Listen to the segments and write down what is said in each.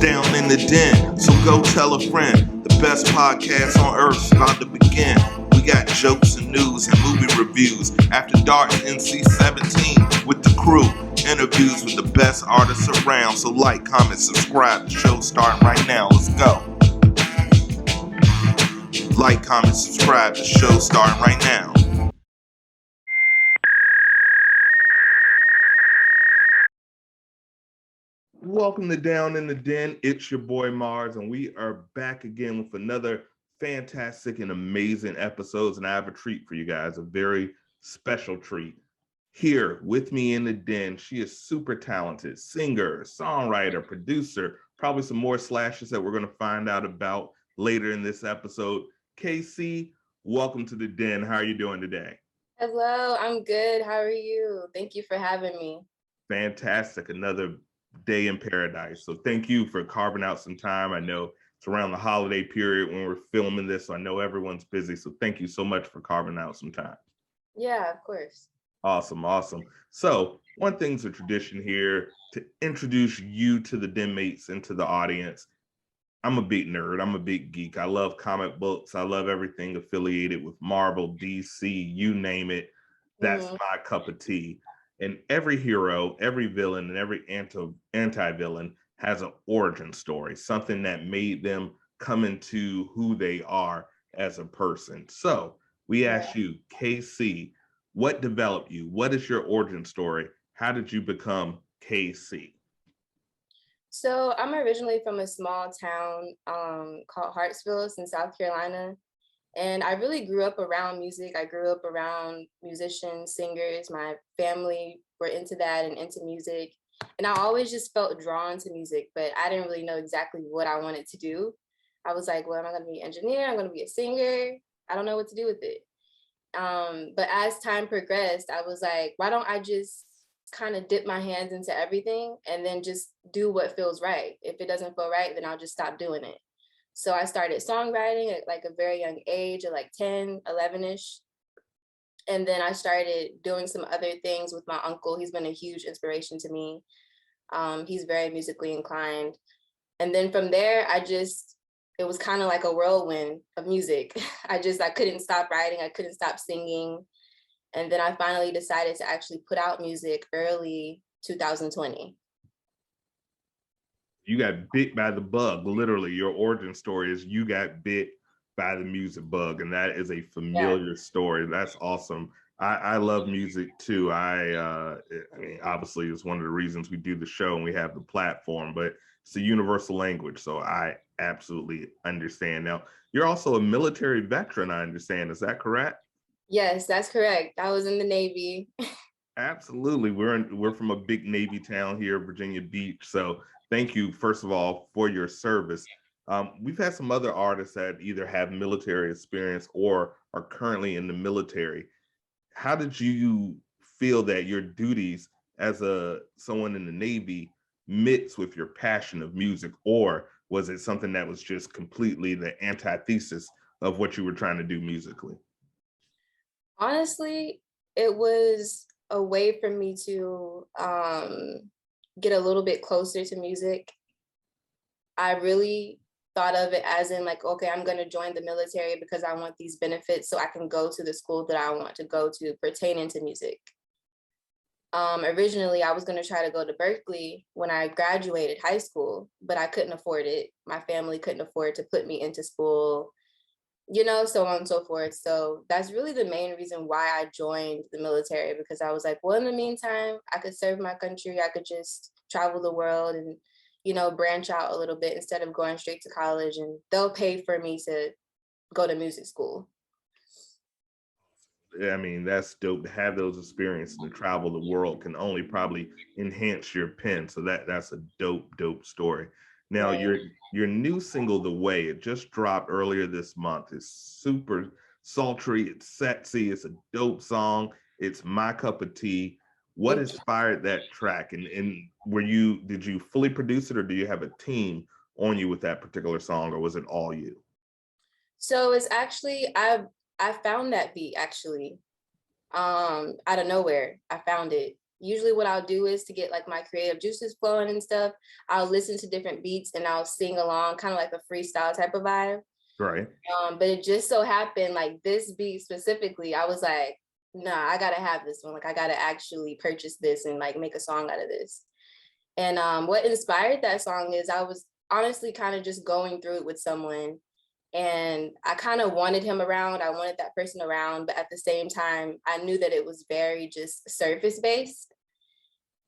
down in the den, so go tell a friend. The best podcast on earth's about to begin. We got jokes and news and movie reviews. After Dark NC-17 with the crew. Interviews with the best artists around. So like, comment, subscribe. The show's starting right now. Let's go. Like, comment, subscribe. The show's starting right now. Welcome to Down in the Den. It's your boy MARZ, and we are back again with another fantastic and amazing episodes. And I have a treat for you guys, a very special treat. Here with me in the den, she is super talented, singer, songwriter, producer, probably some more slashes that we're going to find out about later in this episode. KC, welcome to the den. How are you doing today? Hello, I'm good. How are you? Thank you for having me. Fantastic. Another day in paradise. So thank you for carving out some time. I know it's around the holiday period when we're filming this, so I know everyone's busy. So thank you so much for carving out some time. Yeah, of course. Awesome. So one thing's a tradition here to introduce you to the den mates and to the audience. I'm a big nerd. I'm a big geek. I love comic books. I love everything affiliated with Marvel, DC, you name it. That's my cup of tea. And every hero, every villain, and every anti-villain has an origin story, something that made them come into who they are as a person. So we ask you, KC, what developed you? What is your origin story? How did you become KC? So I'm originally from a small town called Hartsville in South Carolina. And I really grew up around music. I grew up around musicians, singers. My family were into that and into music. And I always just felt drawn to music, but I didn't really know exactly what I wanted to do. I was like, well, am I going to be an engineer? I'm going to be a singer. I don't know what to do with it. But as time progressed, I was like, why don't I just kind of dip my hands into everything and then just do what feels right. If it doesn't feel right, then I'll just stop doing it. So I started songwriting at like a very young age, at like 10, 11-ish. And then I started doing some other things with my uncle. He's been a huge inspiration to me. He's very musically inclined. And then from there, it was kind of like a whirlwind of music. I couldn't stop writing. I couldn't stop singing. And then I finally decided to actually put out music early 2020. You got bit by the bug. Literally, your origin story is you got bit by the music bug, and that is a familiar story. That's awesome. I love music too. I mean, obviously, it's one of the reasons we do the show and we have the platform, but it's a universal language, so I absolutely understand. Now, you're also a military veteran, I understand. Is that correct? Yes, that's correct. I was in the Navy. Absolutely. We're from a big Navy town here, Virginia Beach. So thank you, first of all, for your service. We've had some other artists that either have military experience or are currently in the military. How did you feel that your duties as someone in the Navy mix with your passion of music, or was it something that was just completely the antithesis of what you were trying to do musically? Honestly, it was a way for me to get a little bit closer to music. I really thought of it as in like, okay, I'm going to join the military because I want these benefits so I can go to the school that I want to go to pertaining to music. Originally, I was going to try to go to Berkeley when I graduated high school, but I couldn't afford it. My family couldn't afford to put me into school, so on and so forth. So that's really the main reason why I joined the military, because I was like, well, in the meantime, I could serve my country. I could just travel the world and, branch out a little bit instead of going straight to college, and they'll pay for me to go to music school. I mean, that's dope to have those experiences and travel the world can only probably enhance your pen. So that's a dope story. Now, Right. your new single, The Way, it just dropped earlier this month. It's super sultry, it's sexy, it's a dope song. It's my cup of tea. What inspired that track? And did you fully produce it, or do you have a team on you with that particular song, or was it all you? So it's actually, I found that beat actually out of nowhere. I found it. usually what I'll do is to get like my creative juices flowing and stuff, I'll listen to different beats and I'll sing along, kind of like a freestyle type of vibe. Right. But it just so happened, like this beat specifically, I was like, nah, I gotta have this one. Like I gotta actually purchase this and like make a song out of this. And what inspired that song is I was honestly kind of just going through it with someone, and I kind of wanted him around. I wanted that person around, but at the same time, I knew that it was very just surface based.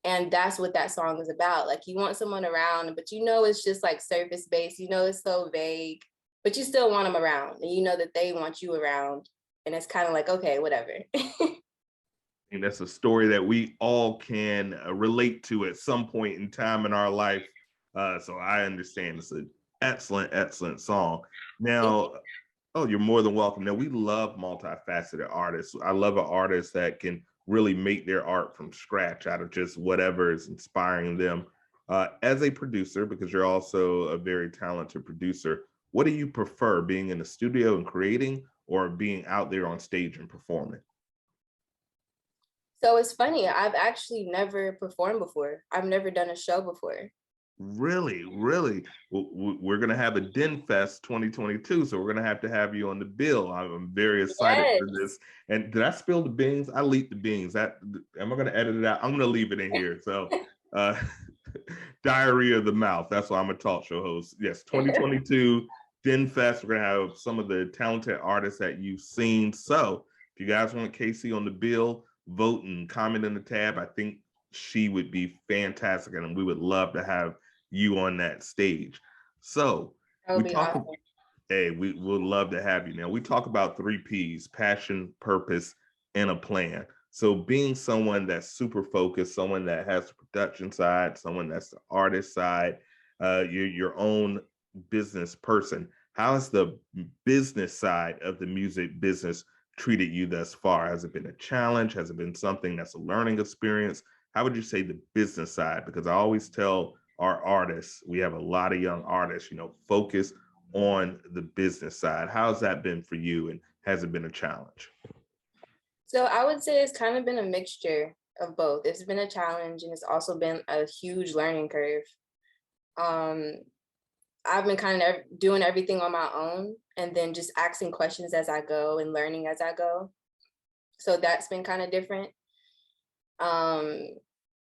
And that's what that song is about. Like you want someone around, but you know it's just like surface based. You know it's so vague, but you still want them around, and you know that they want you around. And it's kind of like, okay, whatever. And that's a story that we all can relate to at some point in time in our life. So I understand it's an excellent, excellent song. Now, oh, you're more than welcome. Now, we love multifaceted artists. I love an artist that can really make their art from scratch out of just whatever is inspiring them. As a producer, because you're also a very talented producer, what do you prefer, being in the studio and creating, or being out there on stage and performing? So it's funny, I've actually never performed before. I've never done a show before. Really, really. We're going to have a Den Fest 2022, so we're going to have you on the bill. I'm very excited Yes. for this. And did I spill the beans? I leaked the beans. That am I going to edit it out? I'm going to leave it in here. So, uh, diarrhea of the mouth. That's why I'm a talk show host. Yes, 2022 Den Fest. We're going to have some of the talented artists that you've seen. So, if you guys want Casey on the bill, vote and comment in the tab. I think she would be fantastic, and we would love to have you on that stage. So That we would be talk, awesome. hey, we would love to have you. Now we talk about 3 P's: passion, purpose, and a plan. So being someone that's super focused, someone that has the production side, someone that's the artist side, you're your own business person. How has the business side of the music business treated you thus far? Has it been a challenge? Has it been something that's a learning experience? How would you say the business side? Because I always tell our artists, we have a lot of young artists, focus on the business side. How's that been for you? And has it been a challenge? So I would say it's kind of been a mixture of both. It's been a challenge and it's also been a huge learning curve. Um, I've been kind of doing everything on my own and then just asking questions as I go and learning as I go. So that's been kind of different. Um,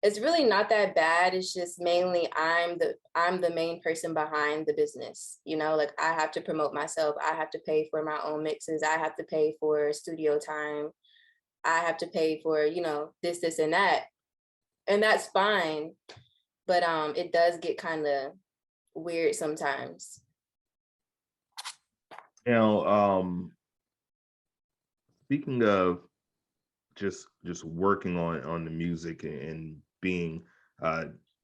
it's really not that bad. It's just mainly I'm the main person behind the business. Like I have to promote myself. I have to pay for my own mixes. I have to pay for studio time. I have to pay for, this, and that. And that's fine. But it does get kind of weird sometimes. Now, speaking of just working on the music and being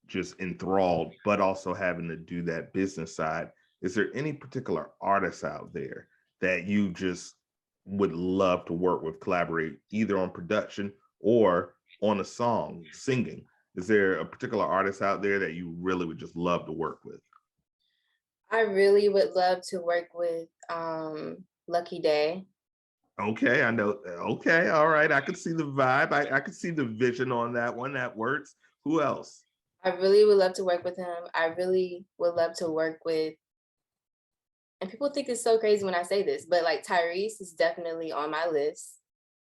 just enthralled, but also having to do that business side, is there any particular artists out there that you just would love to work with, collaborate either on production or on a song, singing? Is there a particular artist out there that you really would just love to work with? I really would love to work with Lucky Day. Okay, I know. Okay, all right. I could see the vibe. I could see the vision on that one. That works. Who else? I really would love to work with him. I really would love to work with, and people think it's so crazy when I say this, but like Tyrese is definitely on my list.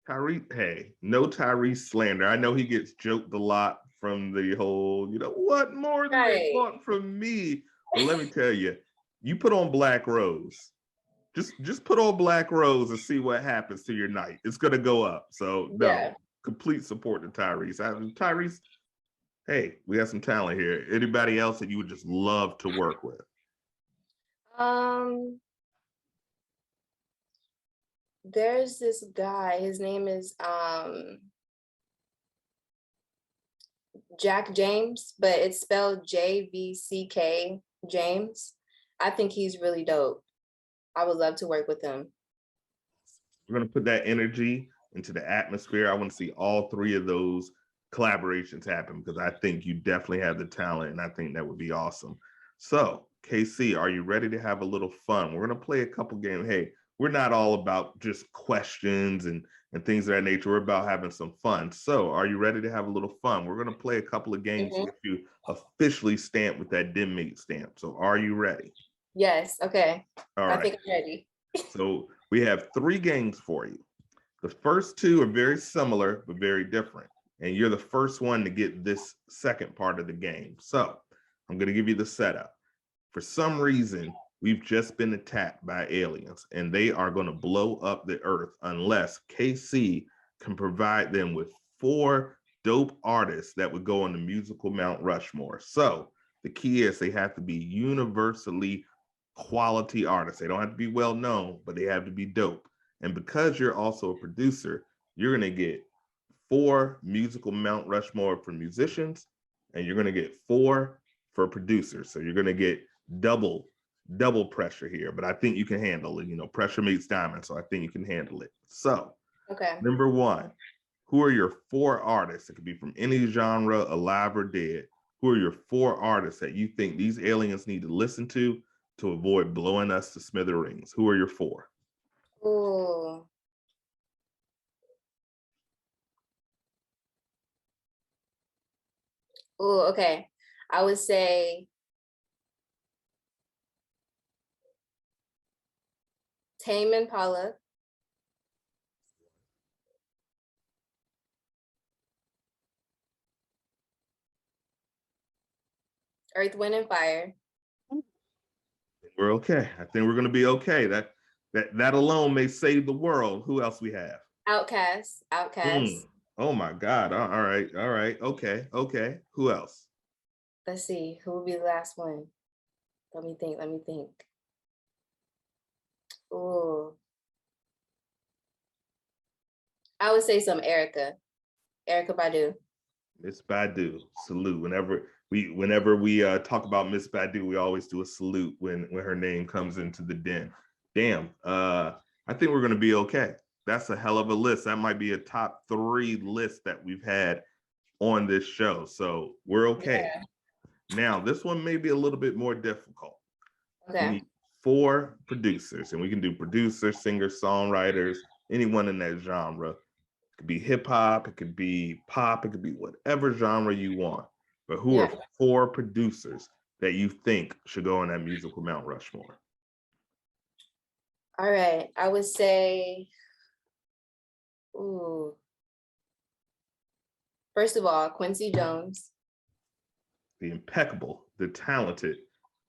Tyrese. Hey, no Tyrese slander. I know he gets joked a lot from the whole, what more do they Right. want from me? But let me tell you, you put on Black Rose. Just put on Black Rose and see what happens to your night. It's gonna go up. So no, Yeah. complete support to Tyrese. Tyrese, hey, we have some talent here. Anybody else that you would just love to work with? Um, there's this guy, his name is Jack James, but it's spelled JVCK James. I think he's really dope. I would love to work with him. We're going to put that energy into the atmosphere. I want to see all 3 of those collaborations happen because I think you definitely have the talent, and I think that would be awesome. So, KC, are you ready to have a little fun? We're going to play a couple games. Hey, we're not all about just questions and and things of that nature. We're about having some fun. So are you ready to have a little fun? We're going to play a couple of games to get you officially stamped with that DEN mate stamp. So are you ready? Yes. Okay. All I right. think I'm ready. So we have 3 games for you. The first 2 are very similar, but very different. And you're the first one to get this second part of the game. So I'm going to give you the setup. For some reason, we've just been attacked by aliens, and they are going to blow up the earth unless KC can provide them with 4 dope artists that would go on the musical Mount Rushmore. So the key is they have to be universally quality artists. They don't have to be well known, but they have to be dope. And because you're also a producer, you're going to get 4 musical Mount Rushmore for musicians, and you're going to get 4 for producers. So you're going to get double pressure here, but I think you can handle it. You know, pressure meets diamond, so I think you can handle it. So, Okay. number 1, who are your 4 artists? It could be from any genre, alive or dead. Who are your 4 artists that you think these aliens need to listen to avoid blowing us to smithereens? Who are your 4? Ooh. Ooh, okay. I would say Tame Impala. Earth, Wind, and Fire. We're okay. I think we're going to be okay. That alone may save the world. Who else we have? Outcast. Outcast. Oh my God. All right. All right. Okay. Okay. Who else? Let's see. Who will be the last one? Let me think. Let me think. Ooh. I would say some Erica. Erica Badu. Miss Badu. Salute. Whenever we talk about Miss Badu, we always do a salute when her name comes into the den. Damn. I think we're gonna be okay. That's a hell of a list. That might be a top 3 list that we've had on this show. So we're okay. Yeah. Now, this one may be a little bit more difficult. We Okay. need 4 producers, and we can do producers, singers, songwriters, anyone in that genre. It could be hip hop, it could be pop, it could be whatever genre you want. But who are 4 producers that you think should go on that musical Mount Rushmore? All right. I would say, ooh. First of all, Quincy Jones. The impeccable, the talented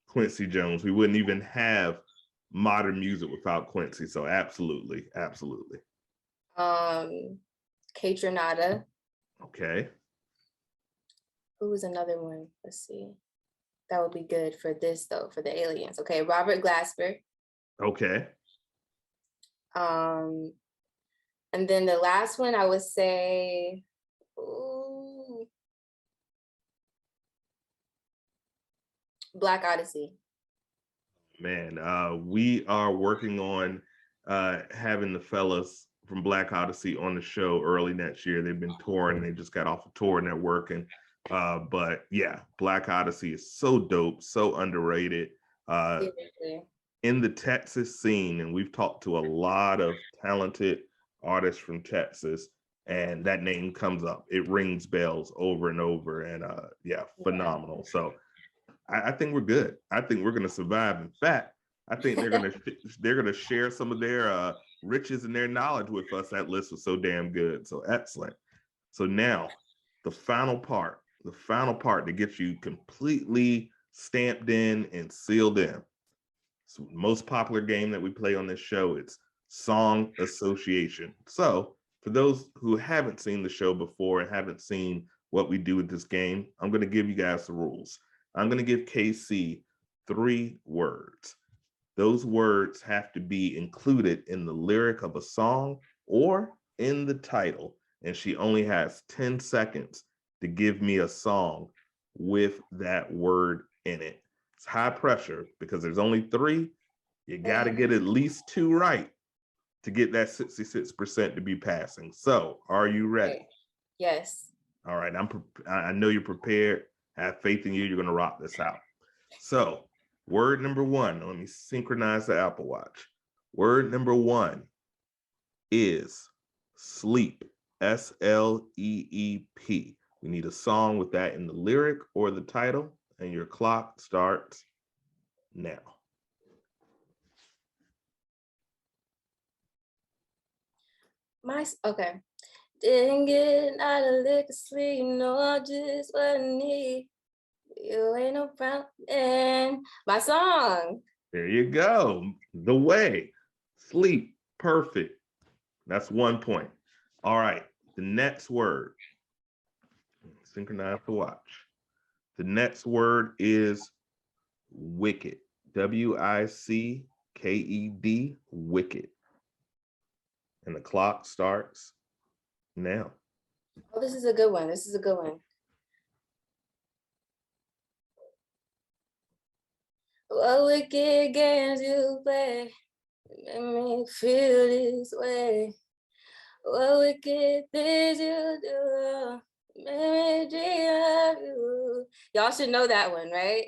Quincy Jones. We wouldn't even have modern music without Quincy. So absolutely, absolutely. Kate Renata. Okay. Who was another one? Let's see. That would be good for this though, for the aliens. Okay, Robert Glasper. Okay. And then the last one I would say, ooh, Black Odyssey. Man, we are working on having the fellas from Black Odyssey on the show early next year. They've been touring. They just got off a tour and they're working. But yeah, Black Odyssey is so dope, so underrated. In the Texas scene, and we've talked to a lot of talented artists from Texas, and that name comes up. It rings bells over and over, and yeah, phenomenal. So I think we're good. I think we're gonna survive. In fact, I think they're gonna share some of their riches and their knowledge with us. That list was so damn good. So excellent. So now the final part that gets you completely stamped in and sealed in. So the most popular game that we play on this show, it's song association. So for those who haven't seen the show before and haven't seen what we do with this game, I'm going to give you guys the rules. I'm going to give KC 3 words. Those words have to be included in the lyric of a song or in the title. And she only has 10 seconds to give me a song with that word in it. It's high pressure because there's only 3. You got to get at least 2 right to get that 66% to be passing. So are you ready? Yes. All right. I know you're prepared. I have faith in you. You're going to rock this out. So word number 1, let me synchronize the Apple Watch. Word number 1 is Sleep, SLEEP. We need a song with that in the lyric or the title, and your clock starts now. Okay. Didn't get out of liquor sleep, no, just what I need. You ain't around, and my song. There you go. The Way. Sleep. Perfect. That's 1 point. All right. The next word. Synchronize the watch. The next word is wicked. WICKED. Wicked. And the clock starts now. Oh, this is a good one. This is a good one. What wicked games you play make me feel this way? What wicked things you do make me dream of you? Y'all should know that one, right?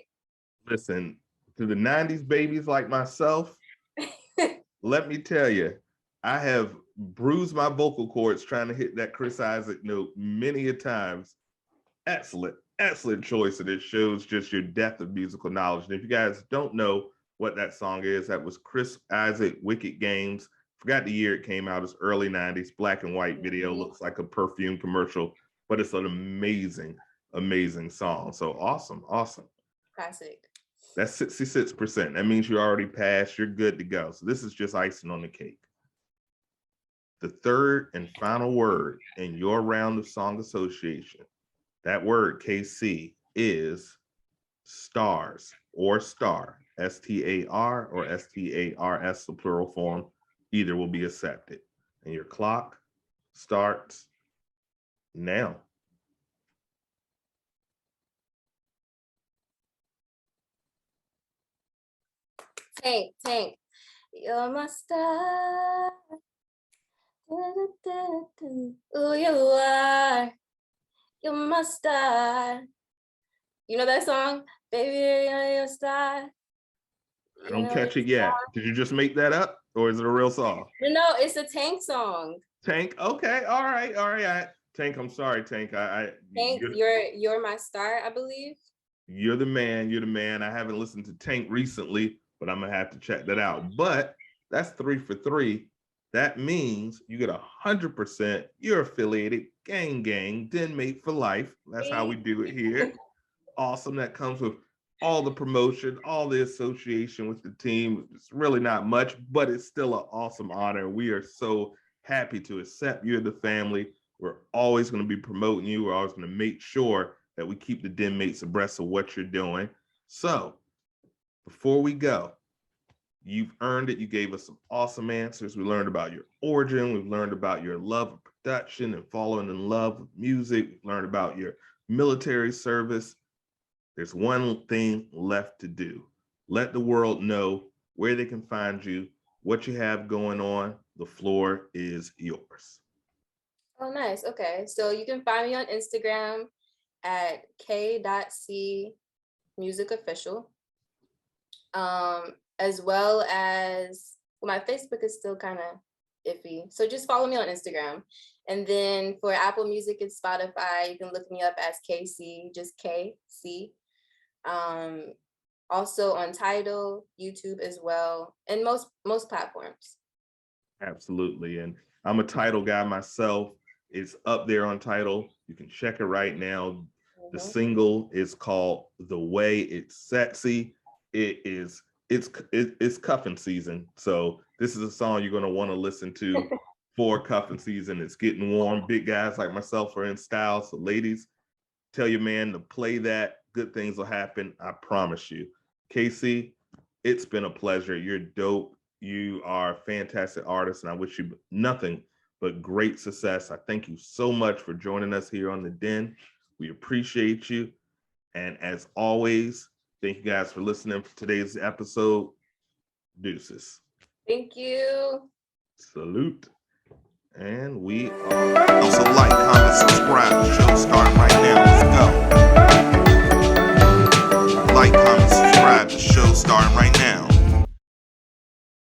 Listen, to the 90s babies like myself, let me tell you, I have bruised my vocal cords trying to hit that Chris Isaak note many a times. Excellent, excellent choice. And it shows just your depth of musical knowledge. And if you guys don't know what that song is, that was Chris Isaak, Wicked Games. Forgot the year it came out. It's early 90s, black and white video. Looks like a perfume commercial, but it's an amazing, amazing song. So awesome, awesome. Classic. That's 66%. That means you already passed. You're good to go. So this is just icing on the cake. The third and final word in your round of song association, that word, KC, is stars or star, STAR or STARS, the plural form. Either will be accepted. And your clock starts now. Tank. You're my star. Ooh, you are. You're my star. You know that song? Baby, you're your star. I don't catch it yet. Did you just make that up, or is it a real song? No, it's a Tank song. Tank. Okay. All right. Tank. I'm sorry, Tank. Tank, you're my star, I believe. You're the man. You're the man. I haven't listened to Tank recently, but I'm gonna have to check that out. But that's 3 for 3. That means you get 100%. You're affiliated. Gang, Den mate for life. That's how we do it here. Awesome. That comes with all the promotion, all the association with the team. It's really not much, but it's still an awesome honor. We are so happy to accept you in the family. We're always going to be promoting you. We're always going to make sure that we keep the den mates abreast of what you're doing. So before we go, you've earned it. You gave us some awesome answers. We learned about your origin. We've learned about your love of production and falling in love with music. We've learned about your military service. There's one thing left to do. Let the world know where they can find you, what you have going on. The floor is yours. Oh, nice. Okay. So you can find me on Instagram at k.c musicofficial. As well as, well, my Facebook is still kind of iffy. So just follow me on Instagram. And then for Apple Music and Spotify, you can look me up as KC, just KC. Also on Tidal, YouTube as well, and most platforms. Absolutely. And I'm a Tidal guy myself. It's up there on Tidal. You can check it right now. The single is called The Way. It's sexy. It's cuffing season. So this is a song you're going to want to listen to for cuffing season. It's getting warm. Big guys like myself are in style. So ladies, tell your man to play that. Good things will happen. I promise you. Casey, it's been a pleasure. You're dope. You are a fantastic artist, and I wish you nothing but great success. I thank you so much for joining us here on The Den. We appreciate you. And as always, thank you guys for listening for today's episode. Deuces. Thank you. Salute. And we are. Also like, comment, subscribe. The show's starting right now. Let's go. Like, comment, subscribe. The show's starting right now.